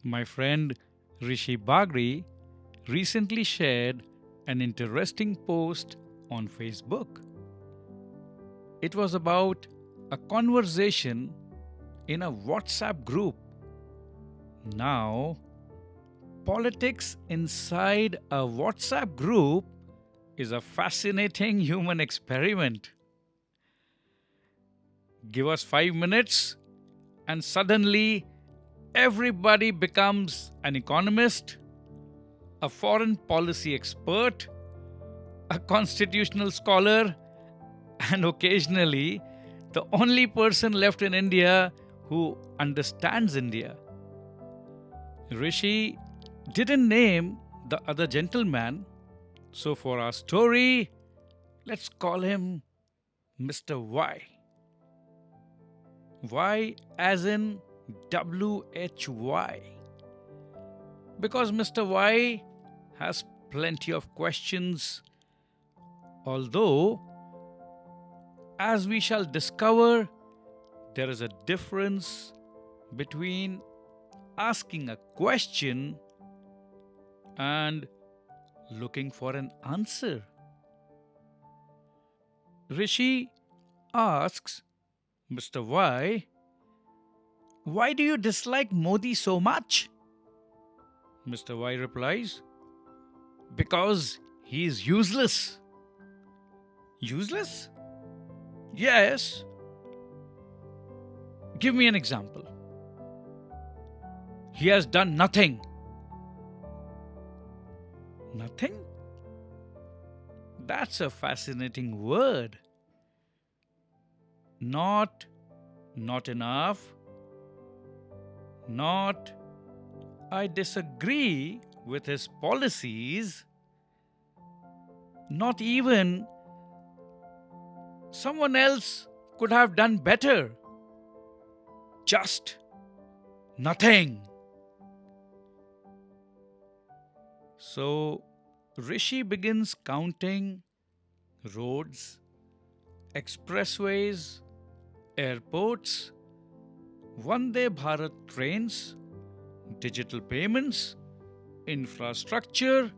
My friend Rishi Bagri recently shared an interesting post on Facebook. It was about a conversation in a WhatsApp group. Now, politics inside a WhatsApp group is a fascinating human experiment. Give us 5 minutes, and suddenly everybody becomes an economist, a foreign policy expert, a constitutional scholar, and occasionally the only person left in India who understands India. Rishi didn't name the other gentleman, so for our story, let's call him Mr. Y. Y as in WHY. Because Mr. Y has plenty of questions, although, as we shall discover, there is a difference between asking a question and looking for an answer. Rishi asks Mr. Y, "Why do you dislike Modi so much?" Mr. Y replies, "Because he is useless." Useless? Yes. Give me an example. He has done nothing. Nothing? That's a fascinating word. Not enough, not I disagree with his policies, not even someone else could have done better. Just nothing. So Rishi begins counting roads, expressways, airports, Vande Bharat trains, digital payments, infrastructure,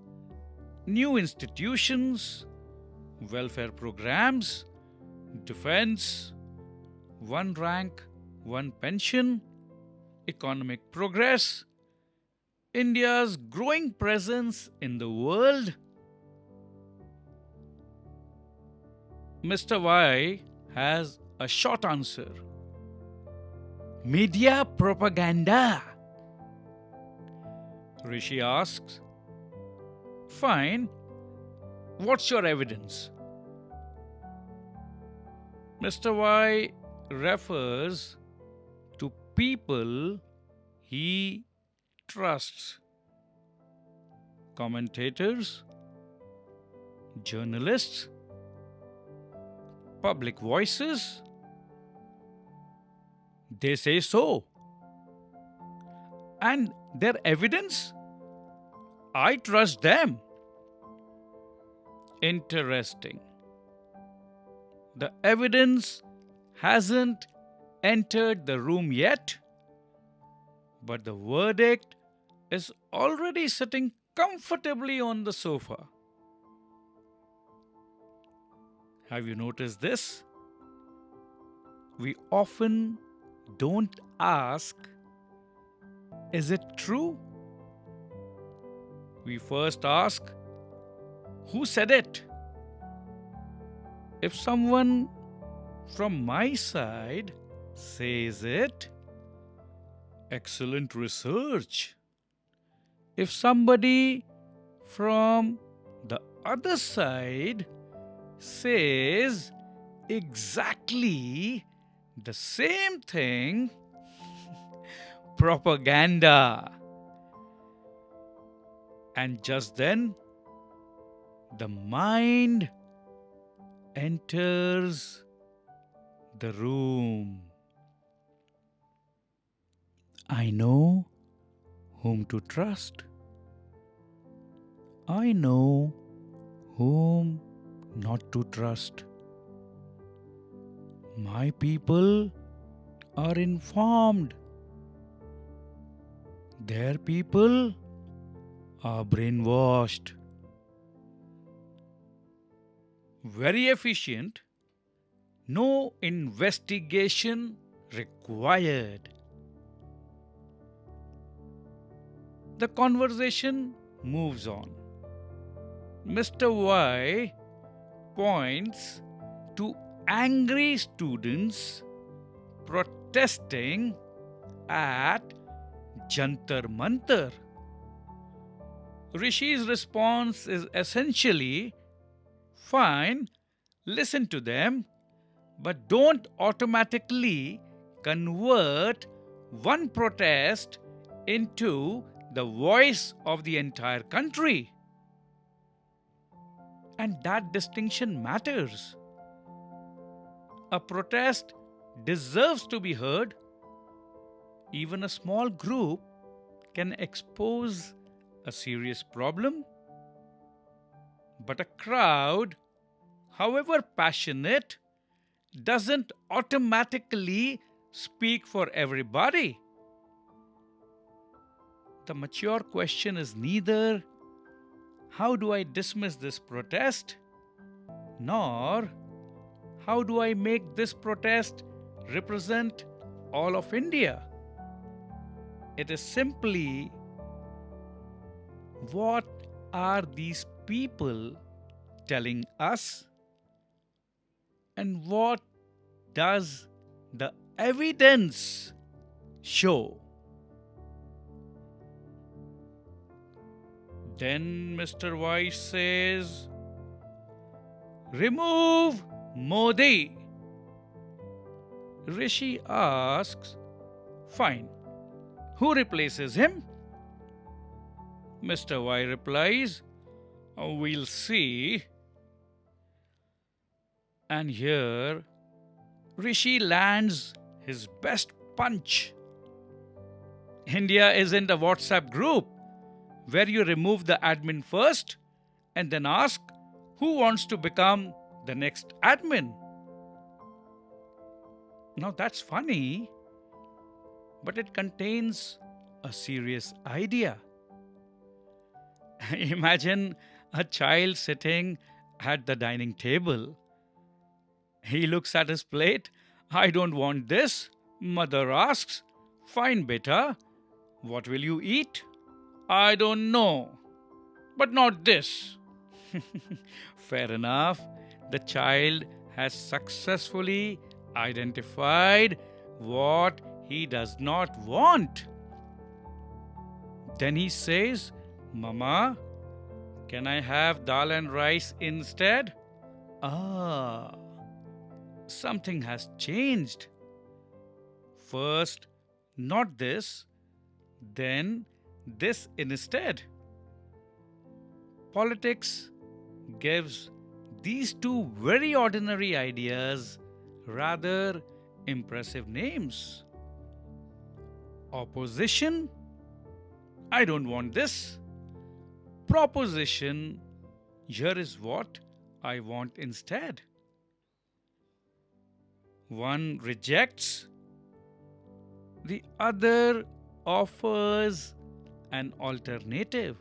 new institutions, welfare programs, defense, one rank, one pension, economic progress, India's growing presence in the world. Mr. Y has a short answer. Media propaganda. Rishi asks, "Fine, what's your evidence?" Mr. Y refers to people he trusts. Commentators, journalists, public voices. They say so. And their evidence? I trust them. Interesting. The evidence hasn't entered the room yet, but the verdict is already sitting comfortably on the sofa. Have you noticed this? We often don't ask, "Is it true?" We first ask, "Who said it?" If someone from my side says it, excellent research. If somebody from the other side says exactly the same thing, propaganda. And just then, the mind enters the room. I know whom to trust. I know whom not to trust. My people are informed. Their people are brainwashed. Very efficient, no investigation required. The conversation moves on. Mr. Y points to angry students protesting at Jantar Mantar. Rishi's response is essentially, fine, listen to them, but don't automatically convert one protest into the voice of the entire country. And that distinction matters. A protest deserves to be heard. Even a small group can expose a serious problem. But a crowd, however passionate, doesn't automatically speak for everybody. The mature question is neither how do I dismiss this protest, nor how do I make this protest represent all of India. It is simply, what are these people telling us, and what does the evidence show? Then Mr. Y says, remove Modi. Rishi asks, fine, who replaces him? Mr. Y replies, we'll see. And here, Rishi lands his best punch. India isn't a WhatsApp group where you remove the admin first and then ask who wants to become the next admin. Now that's funny, but it contains a serious idea. Imagine a child sitting at the dining table. He looks at his plate. I don't want this. Mother asks, fine, beta. What will you eat? I don't know. But not this. Fair enough. The child has successfully identified what he does not want. Then he says, Mama, can I have dal and rice instead? Ah, something has changed. First, not this, then this instead. Politics gives these two very ordinary ideas rather impressive names. Opposition, I don't want this. Proposition, here is what I want instead. One rejects, the other offers an alternative.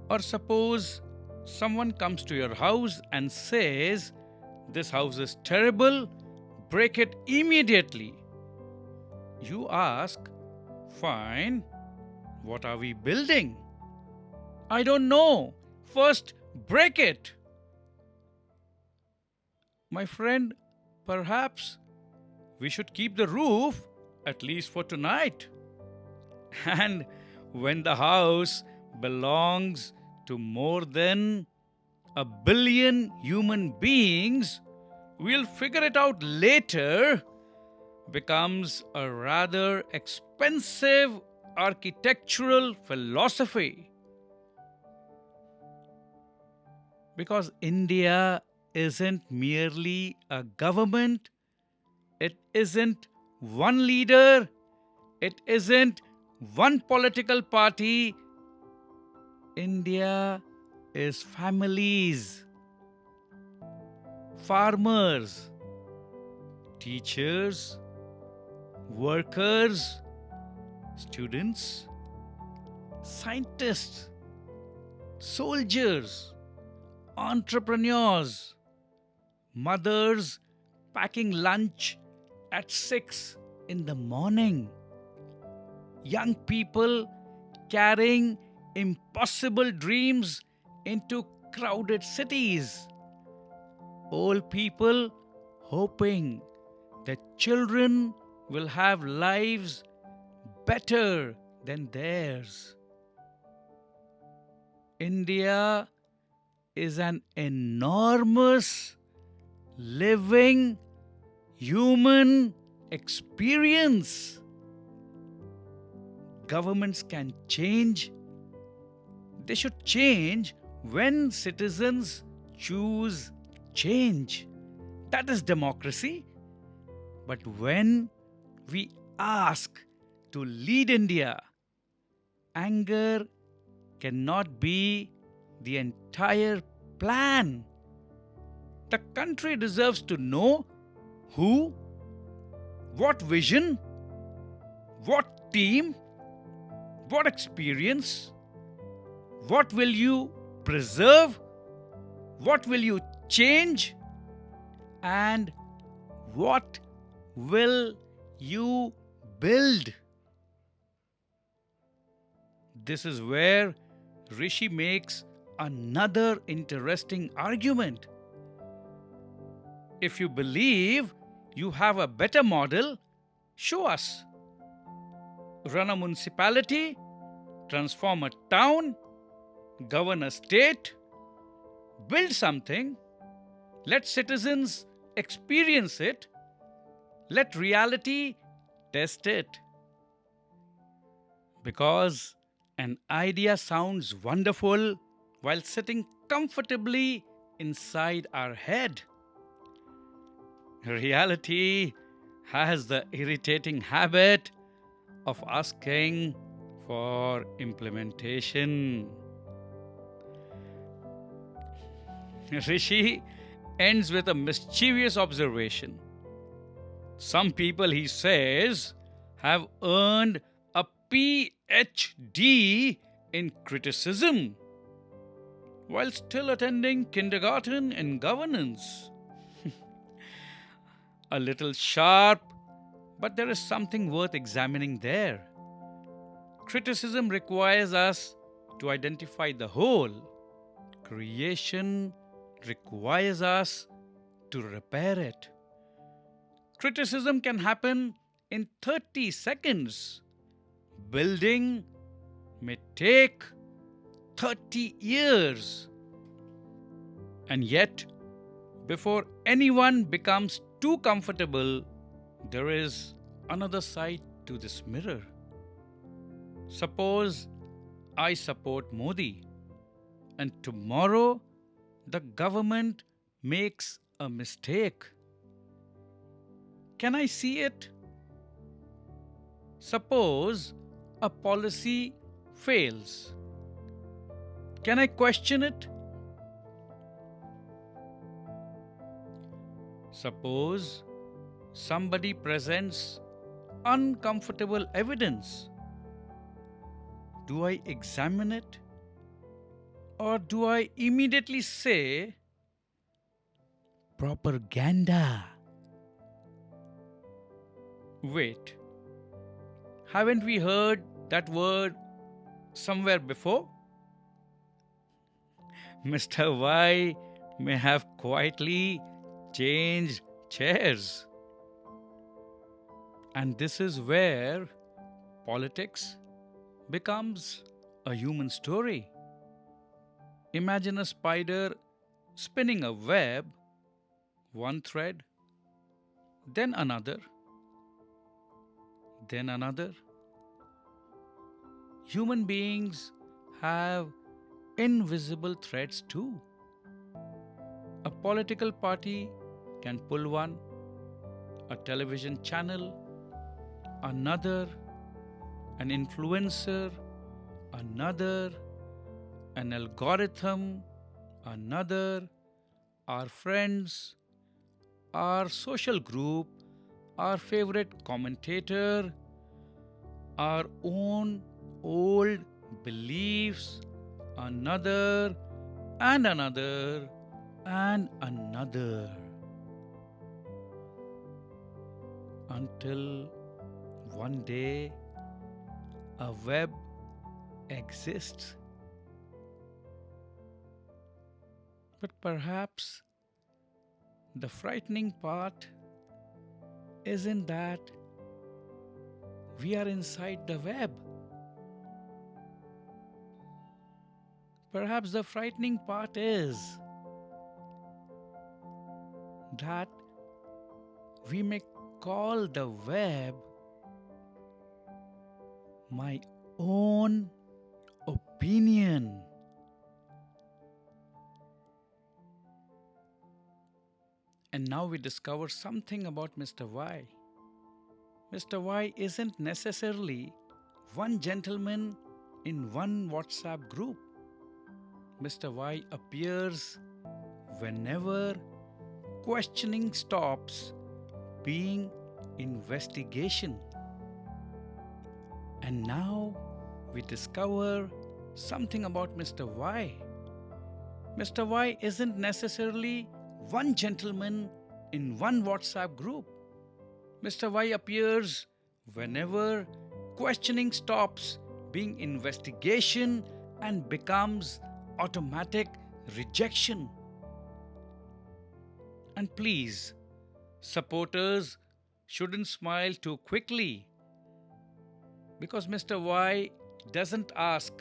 Or suppose someone comes to your house and says, this house is terrible, break it immediately. You ask, fine, what are we building? I don't know. First, break it. My friend, perhaps we should keep the roof, at least for tonight. And when the house belongs to more than 1 billion human beings, we'll figure it out later, becomes a rather expensive architectural philosophy. Because India isn't merely a government, it isn't one leader, it isn't one political party. India is families, farmers, teachers, workers, students, scientists, soldiers, entrepreneurs, mothers packing lunch at 6 in the morning, young people carrying impossible dreams into crowded cities, old people hoping that children will have lives better than theirs. India is an enormous living human experience. Governments can change. They should change when citizens choose change. That is democracy. But when we ask to lead India, anger cannot be the entire plan. The country deserves to know who, what vision, what team, what experience, what will you preserve, what will you change, and what will you build. This is where Rishi makes another interesting argument. If you believe you have a better model, show us. Run a municipality, transform a town, govern a state, build something, let citizens experience it, let reality test it. Because an idea sounds wonderful while sitting comfortably inside our head. Reality has the irritating habit of asking for implementation. Rishi ends with a mischievous observation. Some people, he says, have earned a PhD in criticism while still attending kindergarten in governance. A little sharp, but there is something worth examining there. Criticism requires us to identify the whole. Creation requires us to repair it. Criticism can happen in 30 seconds. Building may take 30 years. And yet, before anyone becomes too comfortable, there is another side to this mirror. Suppose I support Modi, and tomorrow the government makes a mistake. Can I see it? Suppose a policy fails. Can I question it? Suppose somebody presents uncomfortable evidence. Do I examine it? Or do I immediately say, propaganda? Wait, haven't we heard that word somewhere before? Mr. Y may have quietly changed chairs. And this is where politics becomes a human story. Imagine a spider spinning a web, one thread, then another, then another. Human beings have invisible threads too. A political party can pull one, a television channel, another, an influencer, another, an algorithm, another, our friends, our social group, our favorite commentator, our own old believes another and another and another until one day a web exists. But perhaps the frightening part isn't that we are inside the web. Perhaps the frightening part is that we may call the web my own opinion. And now we discover something about Mr. Y. Mr. Y isn't necessarily one gentleman in one WhatsApp group. Mr. Y appears whenever questioning stops being investigation. And now we discover something about Mr. Y. Mr. Y isn't necessarily one gentleman in one WhatsApp group. Mr. Y appears whenever questioning stops being investigation and becomes automatic rejection. And please, supporters shouldn't smile too quickly, because Mr. Y doesn't ask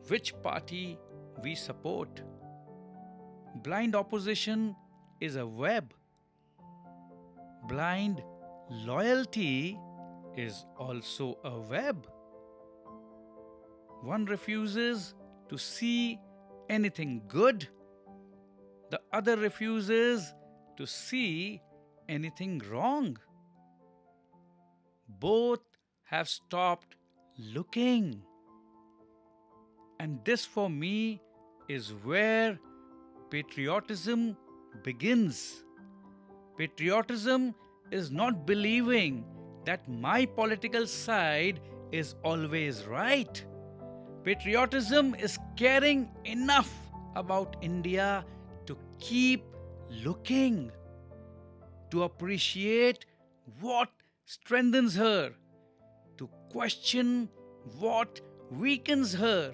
which party we support. Blind opposition is a web. Blind loyalty is also a web. One refuses to see anything good, the other refuses to see anything wrong. Both have stopped looking. And this for me is where patriotism begins. Patriotism is not believing that my political side is always right. Patriotism is caring enough about India to keep looking, to appreciate what strengthens her, to question what weakens her,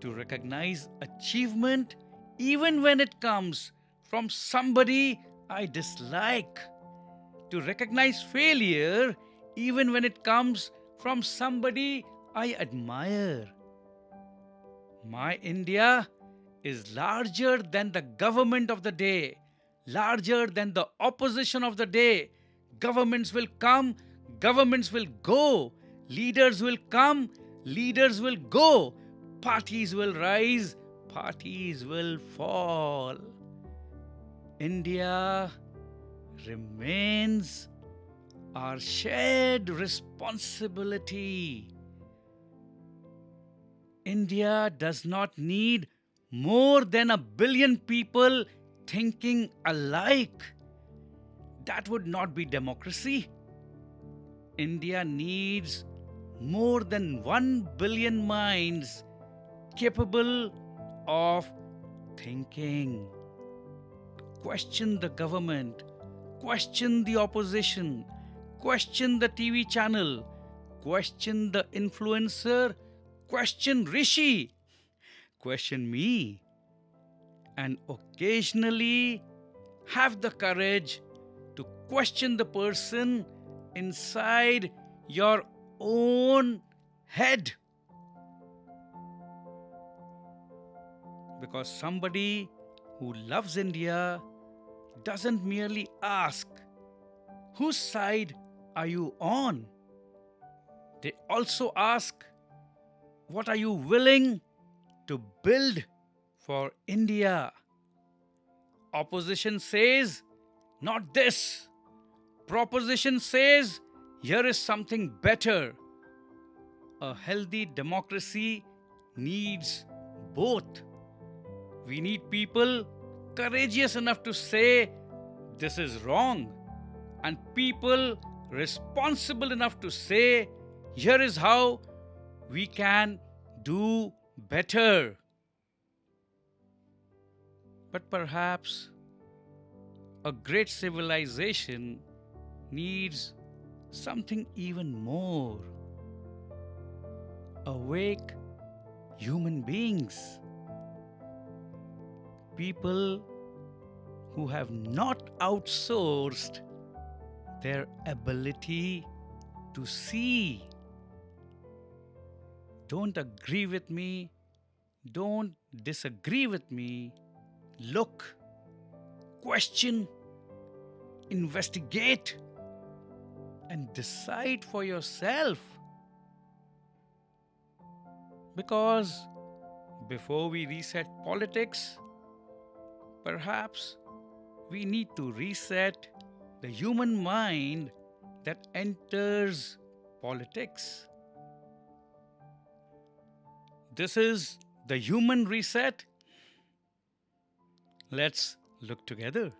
to recognize achievement even when it comes from somebody I dislike, to recognize failure even when it comes from somebody I admire. My India is larger than the government of the day, larger than the opposition of the day. Governments will come, governments will go, leaders will come, leaders will go, parties will rise, parties will fall. India remains our shared responsibility. India does not need more than 1 billion people thinking alike. That would not be democracy. India needs more than 1 billion minds capable of thinking. Question the government, question the opposition, question the TV channel, question the influencer, question Rishi, question me, and occasionally have the courage to question the person inside your own head. Because somebody who loves India doesn't merely ask, whose side are you on? They also ask, what are you willing to build for India? Opposition says, not this. Proposition says, here is something better. A healthy democracy needs both. We need people courageous enough to say, this is wrong, and people responsible enough to say, here is how we can do better. But perhaps a great civilization needs something even more: awake human beings, people who have not outsourced their ability to see. Don't agree with me, don't disagree with me. Look, question, investigate, and decide for yourself. Because before we reset politics, perhaps we need to reset the human mind that enters politics. This is the human reset. Let's look together.